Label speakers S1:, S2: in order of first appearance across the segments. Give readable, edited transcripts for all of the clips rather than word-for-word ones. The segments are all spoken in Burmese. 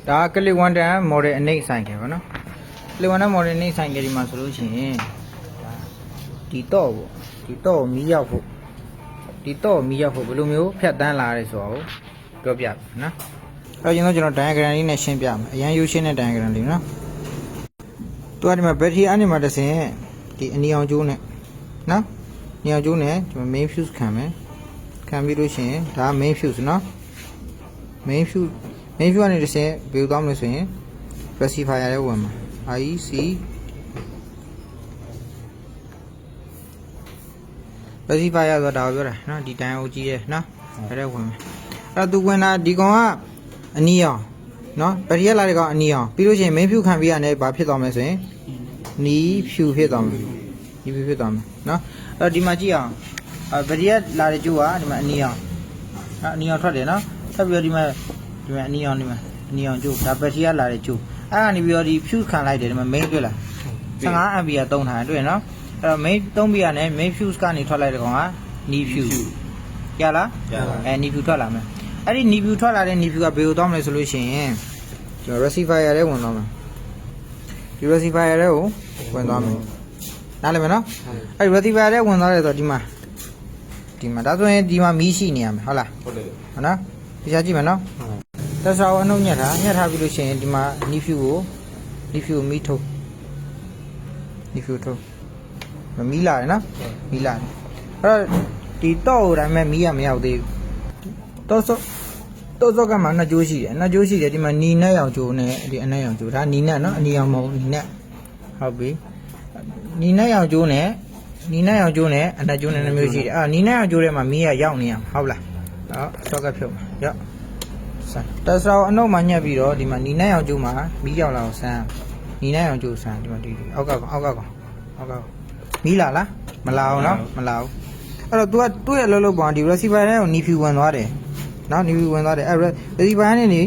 S1: ဒါကလစ်ဝန်တန် model အနေဆိုင်ခဲ့ပါနော်ကလစ်ဝန်တန် model အနေဆိုင်ခဲ့ဒီမှာဆိုလို့ရှိရင်ဒီတော့ပေါ့ဒီတော့မီးရောက်ဖို့ဒီတော့မီးရောက်ဖို့ဘယ်လိုမျိုးဖြတ်တန်းလာရဲဆိုတော့ပြောပြပါနော်အဲ့တော့ကျွန်တော် diagram လေးနဲ့ရှင်းပြမယ်အရန်ယူရှင်းတဲ့ diagram လေးနော်သူကဒီမှာ battery အနေမှာတစ်ဆင့်ဒီအနီအောင်ကျိုးနဲ့နော်အနီအောင်ကျိုးနဲ့ဒီမှာ main fuse ခံမယ်ခံပြီးလို့ရှိရင်ဒါ main fuse နော် main fuse ကနေတစ်ဆင့်ဘယ်လိုသွားမလဲဆိုရင် rectifier ရဲဝင်မှာ IC rectifier ဆိုတာဒါကိုပြောတာနော်ဒီတိုင်အိုကြီးရဲနော်အဲ့ဒါဝင်မှာအဲ့သူဝင်တာဒီကောင်ကအနီအောင်နော်ဗရီယက်လာတဲ့ကောင်အနီအောင်ပြီးလို့ရှိရင် main fuse ခံပြီးရတယ်ဘာဖြစ်သွားမလဲဆိုရင်နီး fuse ဖြစ်သွားမှာနီး fuse ဖြစ်သွားမှာနော်အဲ့ဒီမှာကြည့်အောင်ဗရီယက်လာတဲ့ကျိုးကဒီမှာအနီအောင်အနီအောင်ထွက်တယ်နော်ဆက်ပြီးတော့ဒီမှာအနီအောင်ကျိုးဒါဘက်ထရီကလာတဲ့ကျိုးအဲ့ကနေပြီးတော့ဒီ fuse ခံလိုက်တယ်ဒီမှာ main တွေ့လား15 ampere သုံးထားတယ်တွေ့နော်အဲ့တော့ main 3 ampere နဲ့ main fuse ကနေထွက်လိုက်တဲ့ကောင်က knee fuse ရလားknee fuse ထွက်လာမယ်အဲ့ဒီ knee fuse ထွက်လာတဲ့ knee fuse ကဘယ်လိုသွားမလဲဆိုလို့ရှိရင်ကျွန်တော် rectifier ရဲဝင်သွားမယ်ဒီ rectifier ရဲကိုဝင်သွားမယ်နားလည်မယ်နော်အဲ့ဒီ rectifier ရဲဝင်သွားတယ်ဆိုတော့ဒီမှာဒါဆိုရင်ဒီမှာမီးရှိနေရမယ်ဟုတ်လားဟုတ်တယ်ဟုတ်နော်ဒီချာကြည့်မယ်နော်တက်ဆောအနှုတ်ညက်ထားပြီးလို့ရှိရင်ဒီမှာ knee fuse ကိုမီးထုတ်မီးလာတယ်နော်မီးလာတယ်အဲ့တော့ဒီတော့ဟိုတိုင်းမဲ့မီးကမရောက်သေးဘူးတော့စောကမှနှစ်ကျိုးရှိတယ်ဒီမှာနီနဲ့ရောင်ကျိုးနဲ့ဒီအနက်ရောင်ကျိုးဒါနီနဲ့နော်အနီရောင်မဟုတ်နီနဲ့ဟုတ်ပြီနီနဲ့ရောင်ကျိုးနဲ့အနက်ကျိုးနဲ့2မျိုးရှိတယ်အဲ့နီနဲ့ရောင်ကျိုးထဲမှာမီးကရောက်နေရမှာဟုတ်လားစောကဖြုတ်မှာရောက်တက်ဆောအနှုတ်မှညက်ပြီးတော့ဒီမှာနီနဲ့ရောင်ကျိုးမှာမီးရောက်လာအောင်ဆန်းနီနဲ့ရောင်ကျိုးဆန်းဒီမှာဒီအောက်ကမီးလာလားမလာအောင်နော်မလာဘူးအဲ့တော့ तू ကသူ့ရဲ့လုံးပုံဒီ receiver ထဲကို knee fuse ဝင်သွားတယ်နော် knee fuse ဝင်သွားတယ်အဲ့ receiver နဲ့နေ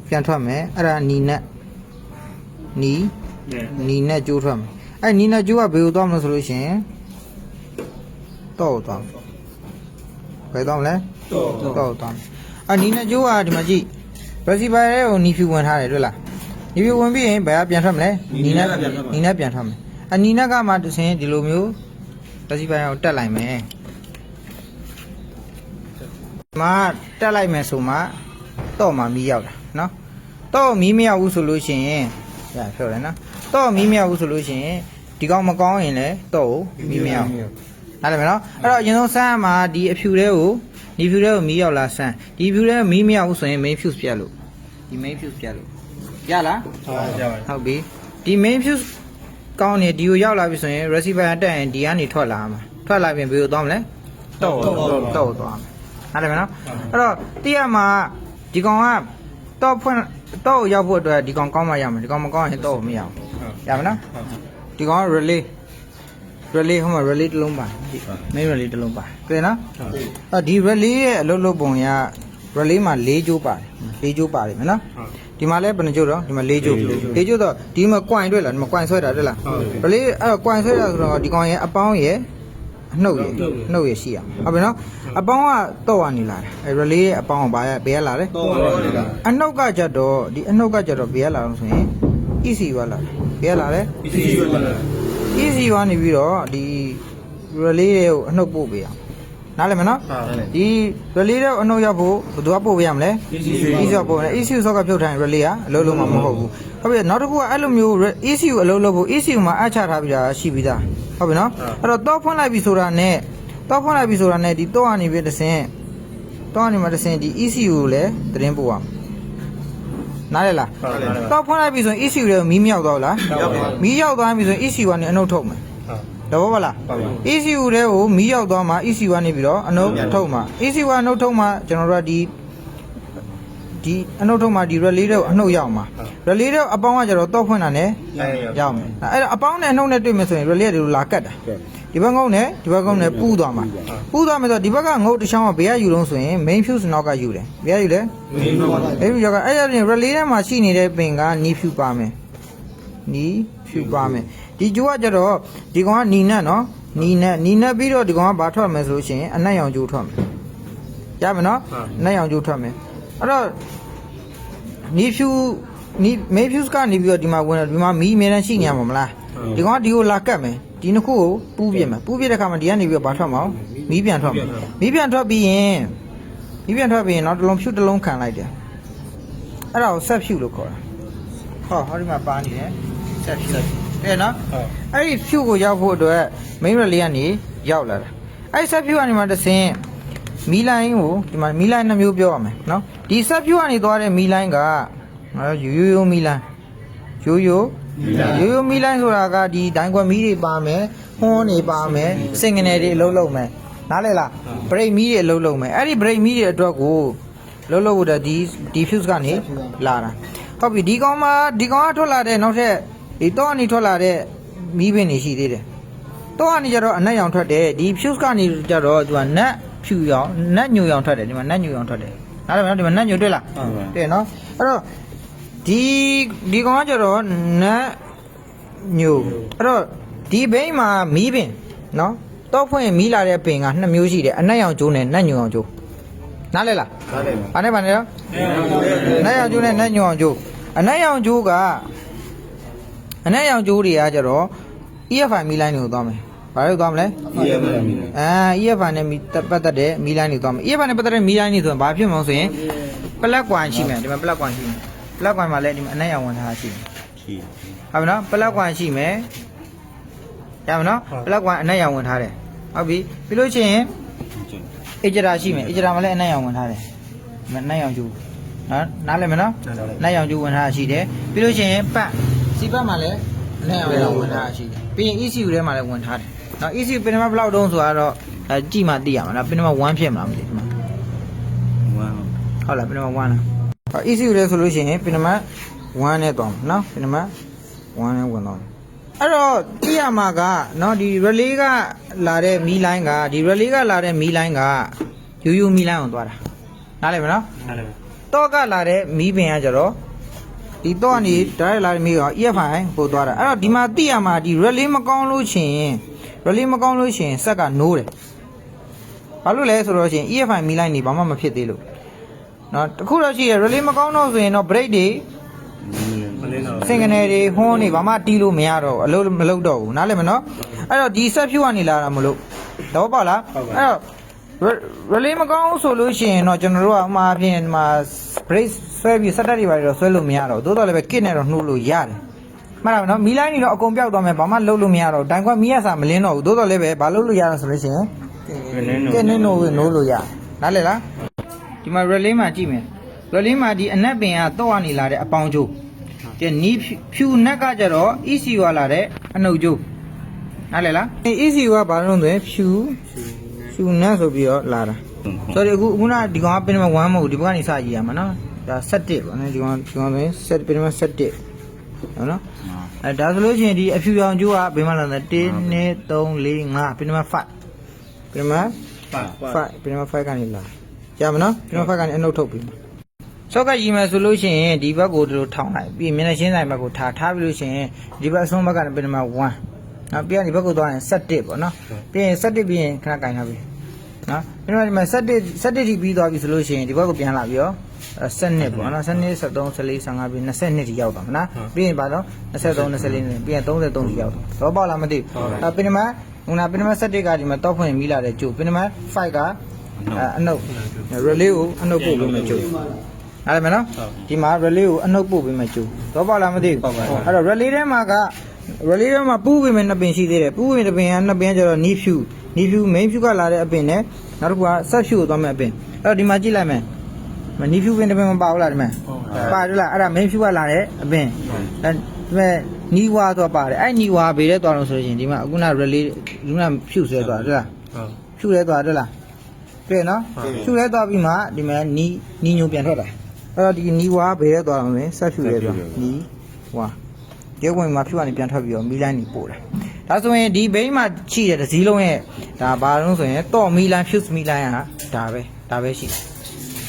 S1: ပြန်ထွက်မယ်အဲ့ဒါနီနဲ့ကျိုးထွက်မယ်အဲ့နီနဲ့ကျိုးကဘယ်လိုသွားမလဲဆိုလို့ရှိရင်တော့သွားမယ်ဘယ်သွားမလဲတော့သွားမယ်အဲ့နီနဲ့ကျိုးကဒီမှာကြည့် receiver ထဲကို knee fuse ဝင်ထားတယ်တွေ့လား knee fuse ဝင်ပြီးရင်ဘယ်ကပြန်ထွက်မလဲနီနဲ့ပြန်ထွက်မယ်အနီနက်ကမှတစ်ဆင်းဒီလိုမျိုးreceiver ကိုတက်လိုက်မယ်မှာတက်လိုက်မယ်ဆိုမှတော့မှမီးရောက်တာနော်တော့မီးမရောက်ဘူးဆိုလို့ရှိရင်ရပြောတယ်နော်တော့မီးမရောက်ဘူးဆိုလို့ရှိရင်ဒီကောင်မကောင်းရင်လည်းတော့မီးမရောက်နားလည်မယ်နော်အဲ့တော့အရင်ဆုံးစမ်းမှာဒီအဖြူထဲကိုဒီဖြူထဲကိုမီးရောက်လာစမ်းဒီဖြူထဲမီးမရောက်ဘူးဆိုရင် main fuse ပြတ်လို့ဒီ main fuse ပြတ်လို့ရလားဟုတ်ပြီဒီ main fuse ကောင်းနေဒီကိုရောက်လာပြီဆိုရင် receiver တက်ရင်ဒီကနေထွက်လာမှာထွက်လာပြင်ဘယ်လိုသွားမလဲတော့သွားမယ်နားလည်မယ်နော်အဲ့တော့တိရမှာဒီကောင်ကတော့ဖွင့်တော့ရောက်ဖို့အတွက်ဒီကောင်ကောင်းမှရမယ်ဒီကောင်မကောင်းရင်တော့မရအောင်ရမယ်နော်ဒီကောင် relay ဟိုမှာ relay တစ်လုံးပါ main relay တစ်လုံးပါတွေ့နော်အဲ့ဒီ relay ရဲ့အလုပ်ပုံရ relay မှာ4ကျိုးပါတယ်မယ်နော်ဒီမှာလဲဘယ်နှကျိုးတော့ဒီမှာ4ကျိုးတော့ဒီမှာ coin တွေ့လားဒီမှာ coin ဆွဲတာတွေ့လား relay အဲ့ coin ဆွဲတာဆိုတော့ဒီကောင်ရဲ့အပေါင်းရဲ့အနှုတ်ရရှိရမှာဟုတ်ပြီနော်အပေါင်းကတော့ကနေလာတယ်အဲ relay ရဲ့အပေါင်းကဘယ်လာလဲအနှုတ်ကကြတော့ဒီအနှုတ်ကကြတော့ဘယ်လာလို့ဆိုရင် ECU လာတယ်ဘယ်လာလဲ ECU ကနေပြီးတော့ဒီ relay ကိုအနှုတ်ပို့ပေးအောင်နားလည်မနော်ဒီ relay တော့အနှုတ်ရောက်ဖို့ဘယ်သူကပို့ပေးရမလဲ ECU ပို့တယ် ECU ဆောက်ကဖြုတ်ထားရင် relay ကအလုံးလုံးမှာမဟုတ်ဘူးဟုတ်ပြီနောက်တစ်ခုကအဲ့လိုမျိုး ECU အလုံးလုံးဖို့ ECU မှာအချထားပြီးတာရှိပြီးသားဟုတ်ပြီနော်အဲ့တော့တော့ဖွင့်လိုက်ပြီဆိုတာနဲ့ဒီတော့ကနေပြီးတစ်ဆင့်ဒီ ECU ကိုလည်းသတင်းပို့အောင်နားလည်လားတော့ဖွင့်လိုက်ပြီဆိုရင် ECU တွေမီးမြောက်သွားလားမီးရောက်သွားပြီဆိုရင် ECU ကနေအနှုတ်ထုတ်မယ်တဘောပါလား ECU တွေကိုမီးရောက်သွားမှ ECU ကနေပြီးတော့အနှုတ်ထုတ်မှ ECU ကအနှုတ်ထုတ်မှကျွန်တော်တို့ကဒီအနှုတ်ထုတ်မှဒီ relay တွေကိုအနှုတ်ရောက်မှာ relay တွေအပေါင်းကကျတော့ဖွင့်တာနဲ့ရောက်မယ်အဲ့တော့အပေါင်းနဲ့အနှုတ်နဲ့တွေ့မယ်ဆိုရင် relay တွေလာကတ်တာဒီဘက်ငုံနဲ့ပူးသွားမှာဆိုတော့ဒီဘက်ကငုတ်တစ်ချောင်းကဘယ်ကယူလုံးဆိုရင် main fuse နောက်ကယူတယ်ဘယ်ကယူလဲ main fuse ကအဲ့ဒါပြင် relay ထဲမှာရှိနေတဲ့ပင်က knee fuse ပါမယ်ဒီကျိုးကကျတော့ဒီကောင်ကနီနဲ့နော်နီနဲ့ပြီးတော့ဒီကောင်ကဘာထွက်မယ်ဆိုလို့ရှိရင်အနက်ရောင်ကျိုးထွက်မယ်ရမယ်နော်အနက်ရောင်ကျိုးထွက်မယ်အဲ့တော့ နီဖြူနီမေဖြူစကနေပြီးတော့ဒီမှာဝင်တော့ဒီမှာမီးအများနဲ့ရှိနေရမှာမလားဒီကောင်ကဒီကိုလာကတ်မယ်ဒီနှစ်ခုကိုပူးပြစ်မယ်ပူးပြစ်တဲ့ခါမှာဒီကနေပြီးတော့ဘာထွက်မအောင်မီးပြန်ထွက်မယ်မီးပြန်ထွက်ပြီးရင်နောက်တစ်လုံးဖြူတစ်လုံးခံလိုက်တယ်အဲ့ဒါကိုဆက်ဖြူလို့ခေါ်တာဟောဒီမှာပါနေတယ်ဆက်ဖြူတဲ့နော်အဲ့ဒီဖြူကိုရောက်ဖို့အတွက်မိန်းမလေးကနေရောက်လာတာအဲ့ဆက်ဖြူကနေမှတစ်ဆင်းမီလိုင်းကိုဒီမှာမီလိုင်းနှမျိုးပြောရမယ်နော်ဒီဆက်ဖြူကနေသွားတဲ့မီလိုင်းကရိုးမီလိုင်းရိုးမီလိုင်းဆိုတာကဒီဒိုင်းခွက်မီးတွေပါမယ်ဟွန်းတွေပါမယ်စင်ငနယ်တွေအလုံးလုံးမယ်နားလဲလားဘရိတ်မီးတွေအလုံးလုံးမယ်အဲ့ဒီဘရိတ်မီးတွေအတွက်ကိုလုံးလုံးဖို့ဒီ fuse ကနေလာတာဟုတ်ပြီဒီကောင်ကထွက်လာတဲ့နောက်ထပ်ဒီတော့အနေထွက်လာတဲ့မီးပင်တွေရှိသေးတယ်တော့အနေကျတော့အနက်ရောင်ထွက်တယ်ဒီ fuse ကနေကျတော့သူကနက်ဖြူရောင်နက်ညိုရောင်ထွက်တယ်ဒီမှာနက်ညိုရောင်ထွက်တယ်နားလဲမလားဒီမှာနက်ညိုတွေ့လားတွေ့နော်အဲ့တော့ဒီကောင်ကကျတော့နက်ညိုအဲ့တော့ဒီဘိန်းမှာမီးပင်နော်တော့ဖွင့်မီးလာတဲ့ပင်က2မျိုးရှိတယ်အနက်ရောင်ကျိုးနဲ့နက်ညိုရောင်ကျိုးနားလဲလားဘာနဲ့ရောနက်ရောင်ကျိုးနဲ့နက်ညိုရောင်ကျိုးအနက်ရောင်ကျိုးတွေကကျတော့ EFI မီးလိုင်းတွေကိုသွားမယ်ဘာလို့သွားမလဲ EFI နဲ့ပတ်သက်တဲ့မီးလိုင်းတွေသွားမယ် EFI နဲ့ပတ်သက်တဲ့မီးလိုင်းတွေဆိုရင်ဘာဖြစ်မလို့ဆိုရင်ပလက်ကွန်ရှိမယ်ဒီမှာပလက်ကွန်ရှိမယ်ပလက်ကွန်မှာလည်းဒီမှာအနက်ရောင်ဝင်ထားရှိတယ်ဟုတ်ပြီနော်ပလက်ကွန်ရှိမယ်ရမယ်နော်ပလက်ကွန်အနက်ရောင်ဝင်ထားတယ်ဟုတ်ပြီပြီးလို့ရှိရင်အဂျရာရှိမယ်အဂျရာမှာလည်းအနက်ရောင်ဝင်ထားတယ်အနက်ရောင်ကျူနော်နားလည်မယ်နော်အနက်ရောင်ကျူဝင်ထားရှိတယ်ပြီးလို့ရှိရင်ပတ်စီပတ်မှာလည်းအနက်ရောင်ဝင်ထားရှိတယ်ပြီးရင် ECU ထဲမှာလည်းဝင်ထားတယ်နော် ECU ပင်မဘလောက်တုံးဆိုတော့ကြည့်မှသိရမှာနော်ပင်မ1ဖြစ်မှာမသိဘူး1ဟုတ်လားပင်မ1လားဟော ECU လဲဆိုလို့ရှိရင်ပင်မ1နဲ့တောင်းနော်ပင်မ1နဲ့ဝင်တော့အဲ့တော့သိရမှာကနော်ဒီ relay ကလာတဲ့မီးလိုင်းကဒီ relay ကလာတဲ့မီးလိုင်းကရိုးမီးလိုင်းအောင်သွားတာနားလည်မလားနားလည်ပါတော့ကလာတဲ့မီးပင်ကကြတော့ဒီတော့ကနေ direct လာတဲ့မီးက EFI ပို့သွားတာအဲ့တော့ဒီမှာသိရမှာဒီ relay မကောင်းလို့ရှင်စက်ကနိုးတယ်ဘာလို့လဲဆိုတော့ရှင် EFI မီးလိုင်းနေဘာမှမဖြစ်သေးလို့နော်တခုတော့ရှိရ relay မကောင်းတော့ဆိုရင်တော့ brake တွေစင်ကနေတွေဟွန်းနေဘာမှတီးလို့မရတော့အလုပ်မလုပ်တော့ဘူးနားလည်မနော်အဲ့တော့ဒီဆက်ဖြူကနေလာတာမလို့တော့ပေါ့လားအဲ့တော့ relay မကောင်းဆိုလို့ရှိရင်တော့ကျွန်တော်တို့ကအမှားအပြင်မှာ brake ဆွဲပြီးစက်တက်တွေပါတော့ဆွဲလို့မရတော့သို့တော်လည်းပဲ kit နဲ့တော့နှိုးလို့ရတယ်မှန်လားနော်မီးလိုင်းတွေတော့အကုန်ပြောက်သွားမယ်ဘာမှလုပ်လို့မရတော့တိုင်ခွက်မီးရစာမလင်းတော့ဘူးသို့တော်လည်းပဲဘာလုပ်လို့ရတော့ဆိုလို့ရှိရင် kit နဲ့နှိုးလို့ရနားလည်လားဒီမှာ relay မှာကြည့်မယ် relay မှာဒီအနက်ပင်ကတော့ကနေလာတဲ့အပေါင်းကျိုးဒီနီးဖြူနက်ကကြတော့ ECU ကလာတဲ့အနှုတ်ကျိုးနားလည်လား ECU ကဘာလို့လဲဖြူနက်ဆိုပြီးတော့လာတာဆိုတော့အခုကဒီကောင်ကပင်မ1မဟုတ်ဒီဘက်ကနေစကြည့်ရမှာနော်ဒါ17ပေါ့နော်ဒီကောင်ဆိုရင်7ပင်မ17ဟုတ်နော်အဲဒါဆိုလို့ရှိရင်ဒီအဖြူရောင်ကျိုးကဘယ်မှာလာလဲ1 2 3 4 5ပင်မ5ပင်မ5ကနေလာရမှာနော်ပင်မ5ကနေအနှုတ်ထုတ်ပြီးဆောက်ကကြီးမယ်ဆိုလို့ရှိရင်ဒီဘက်ကိုတို့ထောင်းလိုက်ပြီးမျက်နှာရှင်းဆိုင်ဘက်ကိုထားပြီးလို့ရှိရင်ဒီဘက်အဆုံးဘက်ကပင်မ1နောက်ပြီးရင်ဒီဘက်ကိုသွားရင်17ပေါ့နော်ပြီးရင်17ပြီးရင်ခဏကင်ထားပြီနော်ပြီးတော့ဒီမှာ17ထိပြီးသွားပြီဆိုလို့ရှိရင်ဒီဘက်ကိုပြန်လာပြီးတော့7ပေါ့နော်7 13 14 15ပြီး22ထိရောက်သွားမှာနော်ပြီးရင်ပါတော့23 24ပြီးရင်33ထိရောက်တော့ပေါ့လားမသိဘူးပင်မပင်မ17ကဒီမှာတောက်ဖွင့်မိလာတဲ့ကျိုးပင်မ5ကအနှုတ် relay ကိုအနှုတ်ပို့ပေးမယ်ကျိုးအဲ့ဒါမနော်ဒီမှာ relay ကိုအနှုတ်ပို့ပေးမယ်ကျိုးတော့ပေါ့လားမသိဘူးအဲ့တော့ relay ထဲမှာပူးပေးမယ်2ပင်ရှိသေးတယ်ပူးပေးတဲ့ပင်က2ပင်ကျတော့နီးဖြူ main ဖြူကလာတဲ့အပင်နဲ့နောက်တစ်ခုကဆက်ဖြူကိုသွားမယ်အပင်အဲ့တော့ဒီမှာကြည့်လိုက်မယ်နီးဖြူပင်2ပင်မပါဘူးလားဒီမှာပါတယ်လားအဲ့ဒါ main ဖြူကလာတဲ့အပင်ဒီမဲ့နီးဝါသွားပါတယ်အဲ့နီးဝါဘေးထဲသွားလို့ဆိုရင်ဒီမှာအခုန relay လူနာဖြူဆွဲသွားတယ်လားဖြူလဲသွားတယ်လားတွေ့နော်ဖြူလဲသွားပြီးမှဒီမှာနီးညိုပြန်ထွက်တာအဲ့တော့ဒီနီးဝါဘေးထဲသွားအောင်မယ်ဆက်ဖြူလဲသွားနီးဝါရဲဝင်မှာဖြူကနေပြန်ထွက်ပြီးတော့မီးလိုင်းနေပို့တာဒါဆိုရင်ဒီဘိန်းမှာရှိတဲ့တစ်စည်းလုံးရဲ့ဒါဘာလို့ဆိုရင်တော့မီးလိုင်း fuse မီးလိုင်းဟာဒါပဲရှိ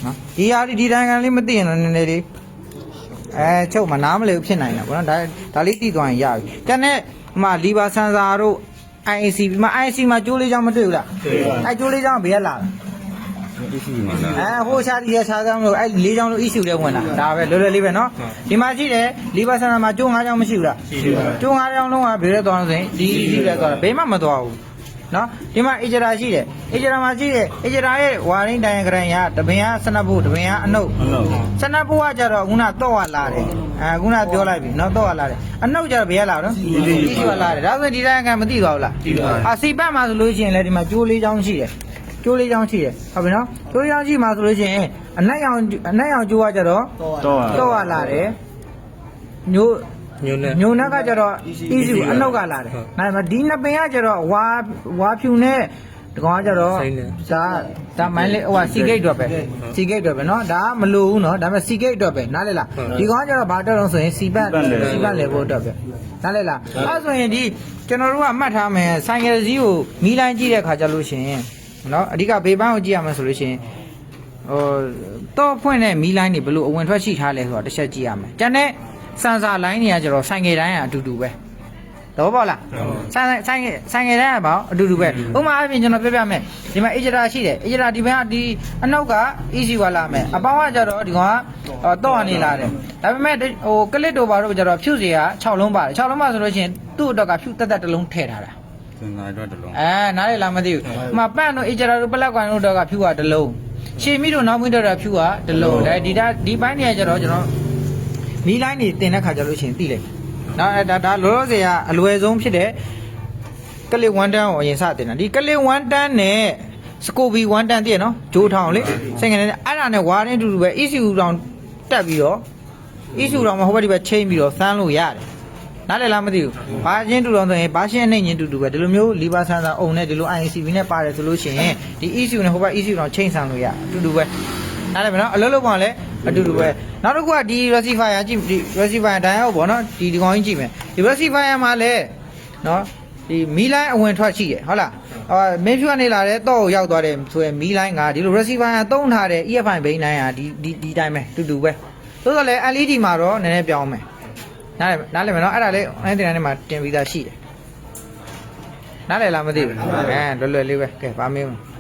S1: နော်ဒီဟာဒီတိုင်းကန်လေးမသိရင်တော့နည်းနည်းလေးချုပ်မနားမလဲဖြစ်နိုင်တာပေါ့နော်ဒါလေးတည်သွားရင်ရပြီတန်းနဲ့ဟိုလီဗာဆန်ဆာတို့ IAC မှာ IAC မှာကျိုးလေးချောင်းမတွေ့ဘူးလားအဲကျိုးလေးချောင်းဘေးကလာ
S2: issue မှာလား
S1: ဟိုရှားဒီရှားကြောင်းလို့အဲ့၄ချောင်းလို့ issue လဲဝင်တာဒါပဲလွယ်လွယ်လေးပဲနော်ဒီမှာရှိတယ်လီဘာဆန်မှာကျိုး၅ချောင်းမရှိဘူးလားကျိုး၅ချောင်းလုံးကဘယ်လဲသွားလို့ဆိုရင်ဒီလဲသွားတာဘေးမှမသွားဘူးနော်ဒီမှာအေဂျရာရှိတယ်အေဂျရာမှာရှိတယ်အေဂျရာရဲ့ဝါရင်းတိုင်ဂရန်ရတပင်ကစနပ်ဖို့တပင်ကအနှုတ်စနပ်ဖို့ကကြတော့ခုနတော့ရလာတယ်ခုနပြောလိုက်ပြီနော်တော့ရလာတယ်အနှုတ်ကြတော့ဘယ်ရလာတော့ဒီရှိလာတယ်ဒါဆိုရင်ဒီတိုင်းကမသိသွားဘူးလားစီပတ်မှာဆိုလို့ရှိရင်လည်းဒီမှာကျိုး၄ချောင်းရှိတယ်ကျိုးလေးချောင်းရှိတယ်ဟုတ်ပြီနော်ကျိုးလေးချောင်းရှိမှာဆိုလို့ရှိရင်အနက်ရောင်ကျိုးကကြတော့တော့ရလာတယ်ညိုနက်ကကြတော့ easy အနှုတ်ကလာတယ်ဒါဒီနှစ်ပင်ကကြတော့ဝါဖြူနဲ့ဒီကောင်ကကြတော့ဒါမိုင်းလေးဟိုစီဂိတ်တော့ပဲစီဂိတ်တော့ပဲเนาะဒါမလိုဘူးเนาะဒါပေမဲ့စီဂိတ်တော့ပဲနားလေလားဒီကောင်ကကြတော့ဘာတော့ဆိုရင်စီပတ်လေဖို့တော့ပဲနားလေလားအဲဆိုရင်ဒီကျွန်တော်တို့ကမှတ်ထားမယ်ဆိုင်ကယ်စီးကိုမီးလိုင်းကြည့်တဲ့ခါကျလို့ရှိရင်เนาะအဓိကဘေးပန်းကိုကြည့်ရမယ်ဆိုလို့ရှိရင်တော့ဖွင့်တဲ့မီးလိုင်းတွေဘယ်လိုအဝင်ထွက်ရှိထားလဲဆိုတော့တစ်ချက်ကြည့်ရမယ်ကျန်တဲ့စန်ဆာလိုင်းတွေကကျတော့ဆိုင်ကယ်တိုင်းကအတူတူပဲတော့ပေါ့လားဆိုင်ငယ်တိုင်းကပေါ့အတူတူပဲဥပမာအပြင်ကျွန်တော်ပြောပြမယ်ဒီမှာအေဂျရာရှိတယ်အေဂျရာဒီဘက်ကဒီအနောက်က easy ကလာမယ်အပေါင်းကကြတော့ဒီကောင်ကတော့အနေလာတယ်ဒါပေမဲ့ဟိုကလစ်တို့ဘာလို့ကြတော့ဖြူစီက6လုံးပါတယ်6လုံးပါဆိုလို့ရှိရင်သူ့အတွက်ကဖြူတက်တစ်လုံးထည့်ထားတာ
S2: စင်စာအတွက်တစ်လုံး
S1: နားလေလားမသိဘူးဥပမာပန့်တို့အေဂျရာတို့ပလက်ကွန်တို့တော့ကဖြူကတစ်လုံးရှေမီတို့နောက်မီတို့တော့ဖြူကတစ်လုံးဒါဒီပိုင်းတွေကကြတော့ကျွန်တော်မီးလိုင်းတွေတင်တဲ့ခါကြလို့ရှိရင်သိလိုက်နော်ဒါလောလောဆယ်ကအလွယ်ဆုံးဖြစ်တဲ့ကလစ်1တန်းကိုအရင်စတင်တာဒီကလစ်1တန်းနဲ့စကိုဘီ1တန်းတည်းနော်ဂျိုးထောင်လေစိတ်ငယ်နဲ့အဲ့ဒါနဲ့ဝါရင်းတူတူပဲ ECU တောင်တက်ပြီးတော့ ECU တောင်မှာဟိုဘက်ဒီဘက်ချိန်ပြီးတော့သန်းလို့ရတယ်နားလည်လားမသိဘူးဘာချင်းတူတော့ဆိုရင်ဘာရှင်းနေချင်းတူတူပဲဒီလိုမျိုးလီဘာဆန်ဆာအုံနဲ့ဒီလို ICV နဲ့ပါတယ်ဆိုလို့ရှိရင်ဒီ ECU နဲ့ဟိုဘက် ECU တောင်ချိန်ဆန်လို့ရအတူတူပဲနားလည်မလားအလုံးလုံးပေါင်းလဲအတူတူပဲနောက်တစ်ခုကဒီ receiver ကြည့်ဒီ receiver တိုင်းအောင်ပေါ့နော်ဒီကောင်ကြီးကြည့်မယ်ဒီ receiver မှာလဲနော်ဒီမီလိုင်းအဝင်ထွက်ရှိတယ်ဟုတ်လားမင်းဖြူကနေလာတဲ့တော့ရောက်သွားတယ်ဆိုရင်မီလိုင်းကဒီလို receiver သုံးထားတဲ့ EFI ဘိန်းတိုင်းကဒီတိုင်းပဲတူတူပဲသို့တော်လည်း LED မှာတော့နည်းနည်းပြောင်းမယ်နားလည်မယ်နော်အဲ့ဒါလေးအဲ့ဒီတိုင်းမှာတင်ပြီးသားရှိတယ်နားလည်လားမသိဘူးလွယ်လွယ်လေးပဲကဲဗာမင်း